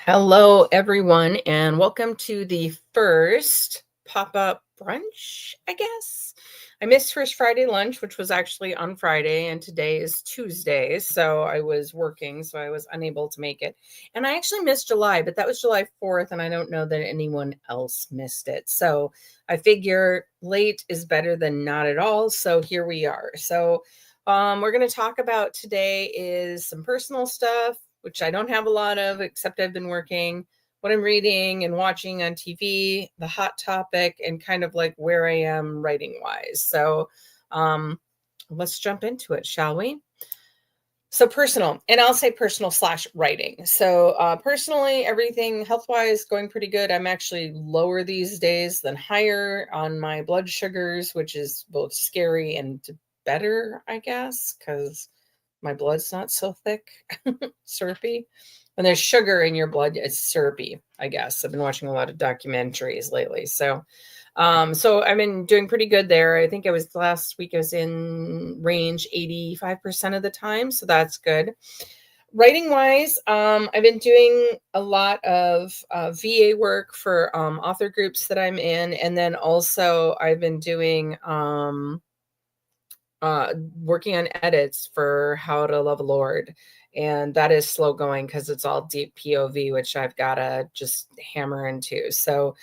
Hello, everyone, and welcome to the first pop-up brunch, I guess. I missed first Friday lunch, which was actually on Friday, and today is Tuesday, so I was working, so I was unable to make it. And I actually missed July, but that was July 4th, and I don't know that anyone else missed it. So I figure late is better than not at all, so here we are. So we're going to talk about today is some personal stuff, which I don't have a lot of, except I've been working, what I'm reading and watching on TV, the hot topic, and kind of like where I am writing wise. So let's jump into it, shall we? So personal, and I'll say personal / writing. So personally, everything health-wise going pretty good. I'm actually lower these days than higher on my blood sugars, which is both scary and better, I guess, because my blood's not so thick, syrupy. When there's sugar in your blood, it's syrupy, I guess. I've been watching a lot of documentaries lately. So I've been doing pretty good there. I think last week I was in range 85% of the time. So that's good. Writing wise, I've been doing a lot of VA work for author groups that I'm in. And then also I've been doing working on edits for How to Love a Lord. And that is slow going because it's all deep POV, which I've got to just hammer into. So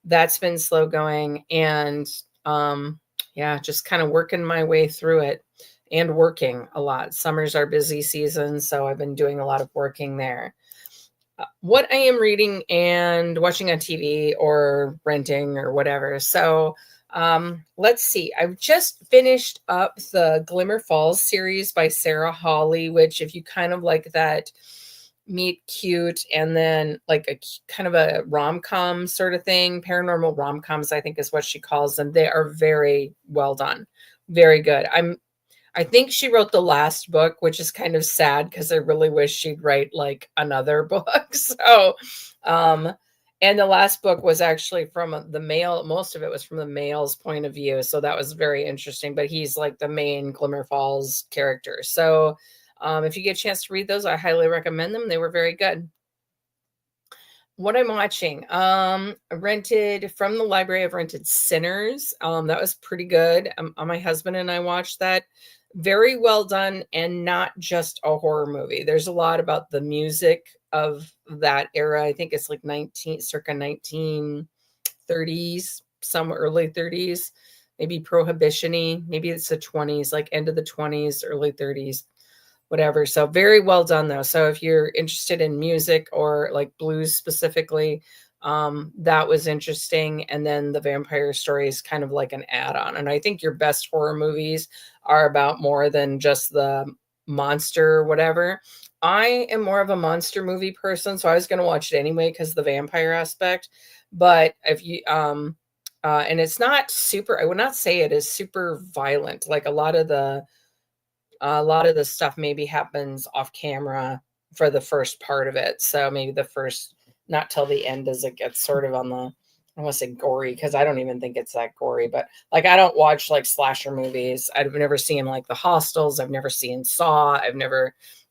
that's been slow going. And yeah, just kind of working my way through it and working a lot. Summers are busy seasons, so I've been doing a lot of working there. What I am reading and watching on TV or renting or whatever. So let's see. I've just finished up the Glimmer Falls series by Sarah Hawley, which if you kind of like that meet cute and then like a kind of a rom-com sort of thing, paranormal rom-coms, I think is what she calls them. They are very well done. Very good. I think she wrote the last book, which is kind of sad because I really wish she'd write like another book. So, and the last book was actually from the male, most of it was from the male's point of view. So that was very interesting, but he's like the main Glimmer Falls character. So, if you get a chance to read those, I highly recommend them. They were very good. What I'm watching, I rented from the library. I've rented Sinners. That was pretty good. My husband and I watched that. Very well done, and not just a horror movie. There's a lot about the music of that era. I think it's like circa 1930s, some early 30s, maybe prohibition-y. Maybe it's the 20s, like end of the 20s, early 30s. Whatever. So very well done though. So if you're interested in music or like blues specifically, that was interesting. And then the vampire story is kind of like an add-on. And I think your best horror movies are about more than just the monster or whatever. I am more of a monster movie person, so I was going to watch it anyway because the vampire aspect. But if you and it's not super, I would not say it is super violent. Like a lot of the stuff maybe happens off camera for the first part of it. So maybe the first, not till the end as it gets sort of on the, I want to say gory, because I don't even think it's that gory, but like I don't watch like slasher movies. I've never seen like The Hostels. I've never seen Saw.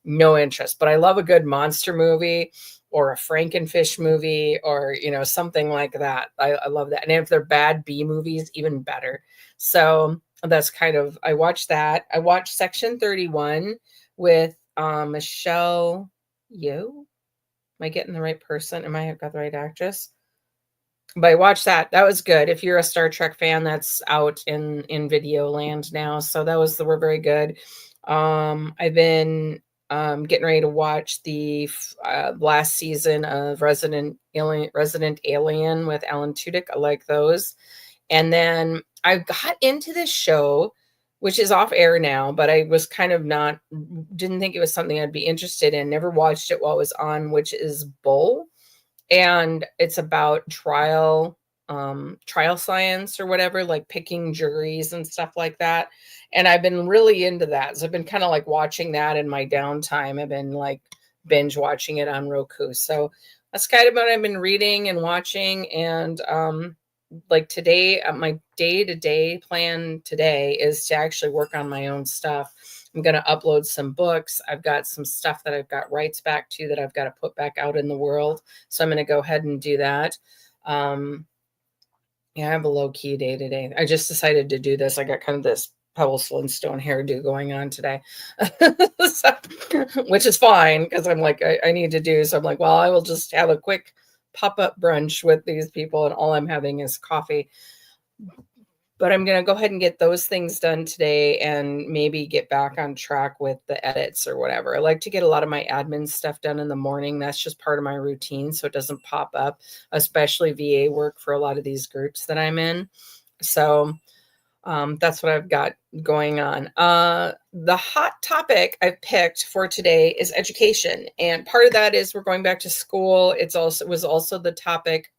No interest, but I love a good monster movie or a Frankenfish movie or, something like that. I love that. And if they're bad B movies, even better. So that's kind of, I watched that. I watched Section 31 with Michelle Yeoh. Am I getting the right person? Am I got the right actress? But I watched that. That was good. If you're a Star Trek fan, that's out in video land now. So were very good. I've been getting ready to watch the last season of Resident Alien with Alan Tudyk. I like those. And then I got into this show, which is off air now, but I was kind of didn't think it was something I'd be interested in. Never watched it while it was on, which is Bull. And it's about trial science or whatever, like picking juries and stuff like that. And I've been really into that. So I've been kind of like watching that in my downtime. I've been like binge watching it on Roku. So that's kind of what I've been reading and watching. And like today, my day-to-day plan today is to actually work on my own stuff. I'm going to upload some books. I've got some stuff that I've got rights back to that I've got to put back out in the world. So I'm going to go ahead and do that. Yeah, I have a low key day today. I just decided to do this. I got kind of this Pebble Flintstone hairdo going on today, so, which is fine because I'm like, I need to do. So I'm like, well, I will just have a quick pop up brunch with these people, and all I'm having is coffee. But I'm going to go ahead and get those things done today and maybe get back on track with the edits or whatever. I like to get a lot of my admin stuff done in the morning. That's just part of my routine, so it doesn't pop up, especially VA work for a lot of these groups that I'm in. So that's what I've got going on. The hot topic I've picked for today is education, and part of that is we're going back to school. It was also the topic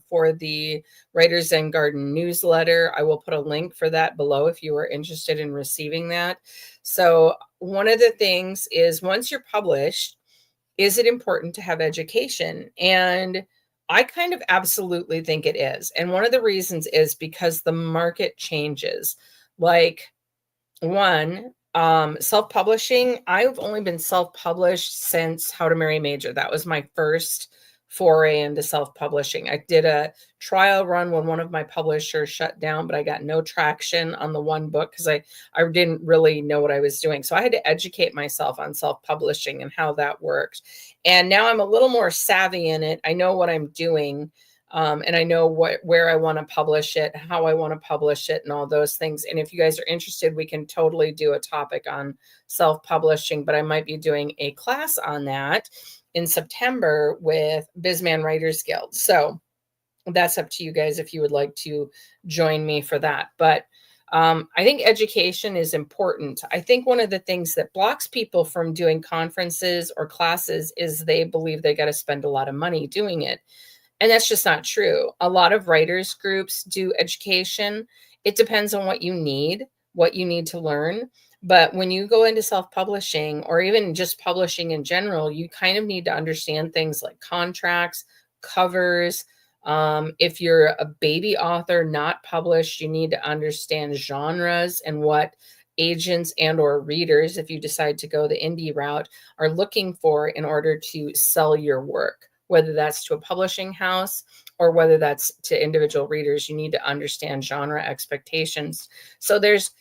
for the Writers and Garden newsletter. I will put a link for that below if you are interested in receiving that. So one of the things is, once you're published, is it important to have education? And I kind of absolutely think it is. And one of the reasons is because the market changes. Like, one, self-publishing, I've only been self-published since How to Marry a Major. That was my first foray into self-publishing. I did a trial run when one of my publishers shut down, but I got no traction on the one book because I didn't really know what I was doing. So I had to educate myself on self-publishing and how that worked. And now I'm a little more savvy in it. I know what I'm doing. And I know where I want to publish it, how I want to publish it, and all those things. And if you guys are interested, we can totally do a topic on self-publishing, but I might be doing a class on that in September with Bizman Writers Guild. So that's up to you guys if you would like to join me for that. But I think education is important. I think one of the things that blocks people from doing conferences or classes is they believe they got to spend a lot of money doing it. And that's just not true. A lot of writers groups do education. It depends on what you need to learn. But when you go into self-publishing, or even just publishing in general, you kind of need to understand things like contracts, covers. If you're a baby author not published, you need to understand genres and what agents and or readers, if you decide to go the indie route, are looking for in order to sell your work. Whether that's to a publishing house or whether that's to individual readers, you need to understand genre expectations. So there's,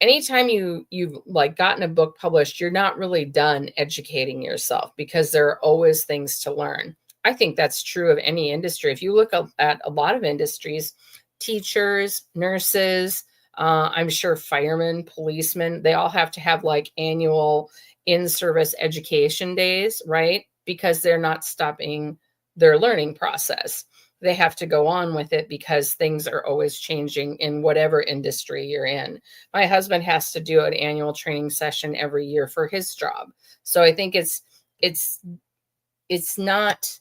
anytime you've like gotten a book published, you're not really done educating yourself because there are always things to learn. I think that's true of any industry. If you look at a lot of industries, teachers, nurses, I'm sure firemen, policemen, they all have to have like annual in-service education days, right? Because they're not stopping their learning process. They have to go on with it because things are always changing in whatever industry you're in. My husband has to do an annual training session every year for his job. So I think it's not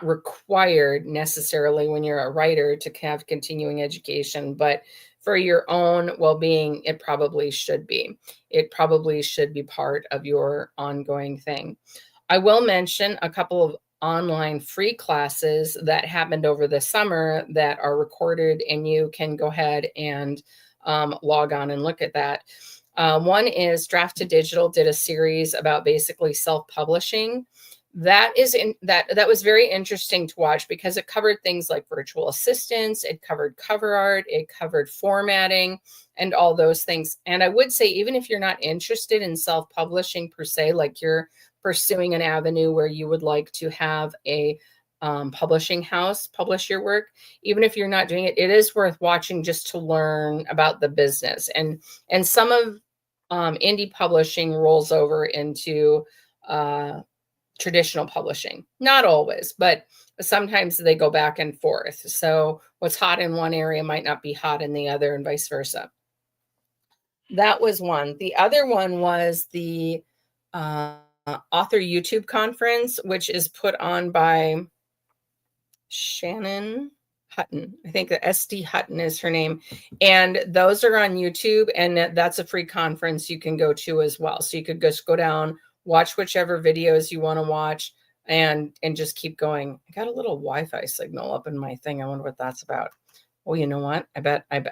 required necessarily when you're a writer to have continuing education, but for your own well-being, it probably should be. It probably should be part of your ongoing thing. I will mention a couple of online free classes that happened over the summer that are recorded, and you can go ahead and log on and look at that. One is Draft to Digital did a series about basically self-publishing. That was very interesting to watch because it covered things like virtual assistants, it covered cover art, it covered formatting, and all those things. And I would say, even if you're not interested in self-publishing per se, like you're pursuing an avenue where you would like to have a publishing house publish your work, even if you're not doing it, it is worth watching just to learn about the business. And some of indie publishing rolls over into traditional publishing. Not always, but sometimes they go back and forth. So what's hot in one area might not be hot in the other, and vice versa. That was one. The other one was the author YouTube conference, which is put on by Shannon Hutton. I think that SD Hutton is her name. And those are on YouTube, and that's a free conference you can go to as well. So you could just go down, watch whichever videos you want to watch, and just keep going. I got a little Wi-Fi signal up in my thing. I wonder what that's about. Oh, you know what? I bet I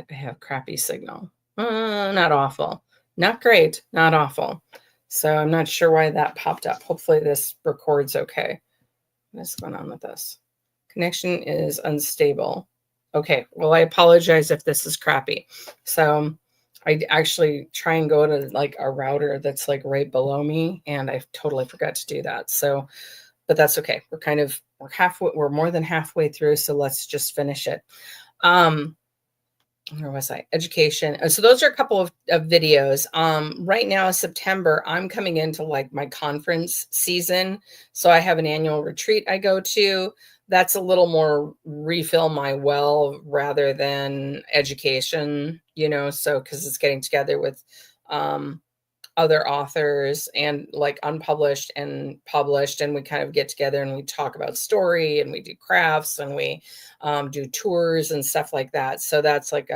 have crappy signal. Not awful. Not great, not awful. So I'm not sure why that popped up. Hopefully this records okay. What's going on with this? Connection is unstable. Okay, well, I apologize if this is crappy. So I actually try and go to like a router that's like right below me, and I totally forgot to do that. So, but that's okay. We're more than halfway through, so let's just finish it. Where was I? Education. So those are a couple of videos. Right now, September, I'm coming into like my conference season. So I have an annual retreat I go to. That's a little more refill my well rather than education, so because it's getting together with um other authors and like unpublished and published, and we kind of get together and we talk about story and we do crafts and we do tours and stuff like that. So that's like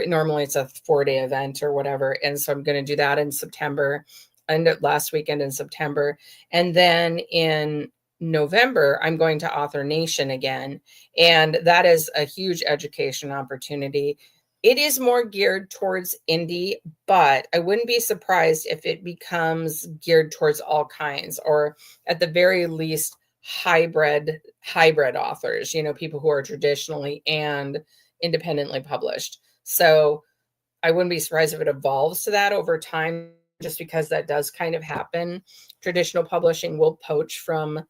normally it's a 4-day event or whatever, and so I'm going to do that in September, and last weekend in September. And then in November I'm going to Author Nation again, and that is a huge education opportunity. It is more geared towards indie, but I wouldn't be surprised if it becomes geared towards all kinds, or at the very least hybrid authors, people who are traditionally and independently published. So I wouldn't be surprised if it evolves to that over time, just because that does kind of happen. Traditional publishing will poach from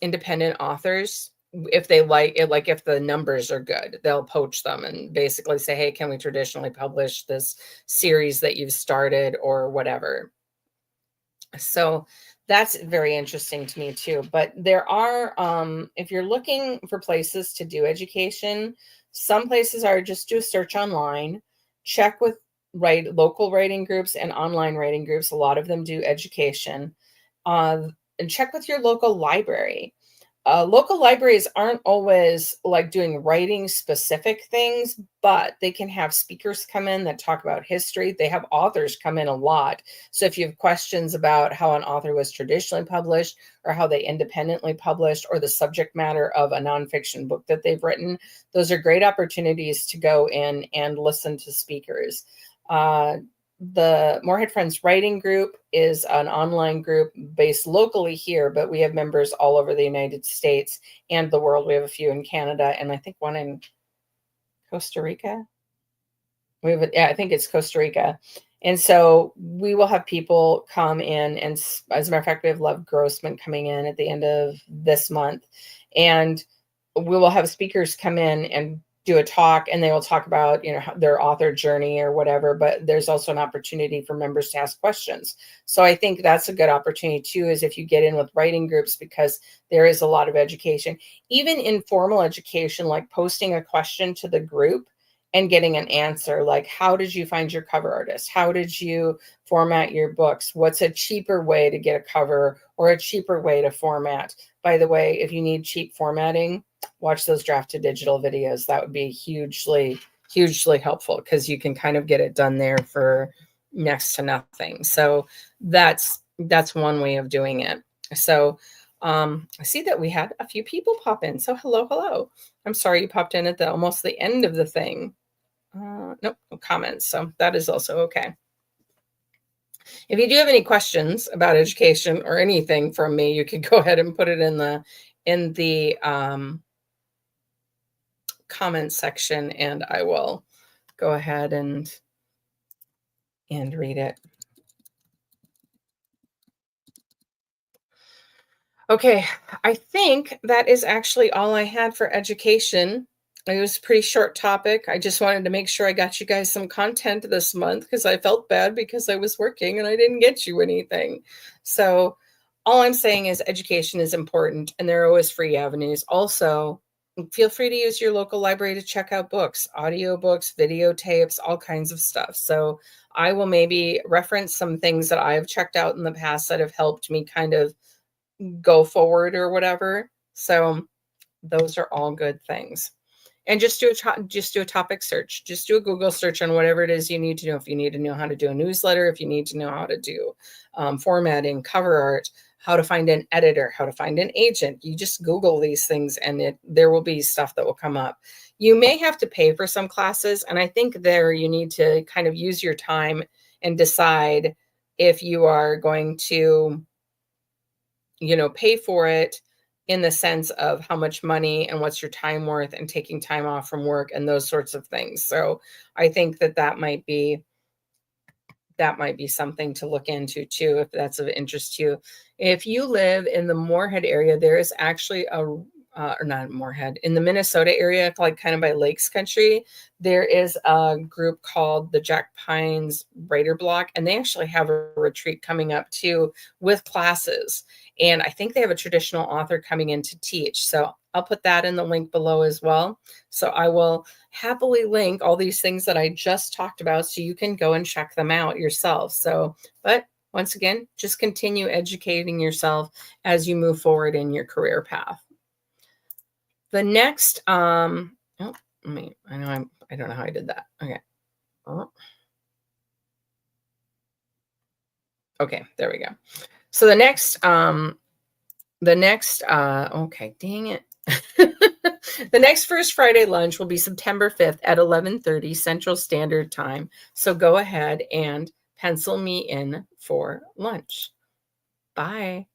independent authors if they like it. Like if the numbers are good, they'll poach them and basically say, hey, can we traditionally publish this series that you've started or whatever. So that's very interesting to me too. But there are, if you're looking for places to do education, some places are just do a search online, check with local writing groups and online writing groups. A lot of them do education, and check with your local library. Local libraries aren't always like doing writing specific things, but they can have speakers come in that talk about history. They have authors come in a lot. So if you have questions about how an author was traditionally published or how they independently published or the subject matter of a nonfiction book that they've written, those are great opportunities to go in and listen to speakers. The Morehead Friends Writing Group is an online group based locally here, but we have members all over the United States and the world. We have a few in Canada, and I think one in Costa Rica. I think it's Costa Rica. And so we will have people come in, and as a matter of fact, we have Love Grossman coming in at the end of this month, and we will have speakers come in and do a talk, and they will talk about their author journey or whatever. But there's also an opportunity for members to ask questions. So I think that's a good opportunity too, is if you get in with writing groups, because there is a lot of education, even informal education, like posting a question to the group and getting an answer, like, how did you find your cover artist? How did you format your books? What's a cheaper way to get a cover or a cheaper way to format? By the way, if you need cheap formatting, watch those Draft to Digital videos. That would be hugely, hugely helpful, because you can kind of get it done there for next to nothing. So that's one way of doing it. So I see that we had a few people pop in. So hello. I'm sorry you popped in at almost the end of the thing. Nope, no comments. So that is also okay. If you do have any questions about education or anything from me, you can go ahead and put it in the comment section, and I will go ahead and read it. Okay, I think that is actually all I had for education. It was a pretty short topic. I just wanted to make sure I got you guys some content this month, because I felt bad because I was working and I didn't get you anything. So all I'm saying is education is important, and there are always free avenues. Also, feel free to use your local library to check out books, audiobooks, videotapes, all kinds of stuff. So I will maybe reference some things that I've checked out in the past that have helped me kind of go forward or whatever. So those are all good things. And just do a topic search. Just do a Google search on whatever it is you need to know. If you need to know how to do a newsletter, if you need to know how to do formatting, cover art, how to find an editor, how to find an agent, you just Google these things, and there will be stuff that will come up. You may have to pay for some classes, and I think there you need to kind of use your time and decide if you are going to, pay for it in the sense of how much money and what's your time worth and taking time off from work and those sorts of things. So I think that might be something to look into too, if that's of interest to you. If you live in the Moorhead area, there is actually or not Moorhead, in the Minnesota area, like kind of by Lakes Country, there is a group called the Jack Pines Writer Block, and they actually have a retreat coming up too with classes. And I think they have a traditional author coming in to teach. So I'll put that in the link below as well. So I will happily link all these things that I just talked about so you can go and check them out yourself. So, but once again, just continue educating yourself as you move forward in your career path. The next, I don't know how I did that. Okay. Oh. Okay, there we go. So okay, dang it. The next First Friday lunch will be September 5th at 11:30 Central Standard Time. So go ahead and pencil me in for lunch. Bye.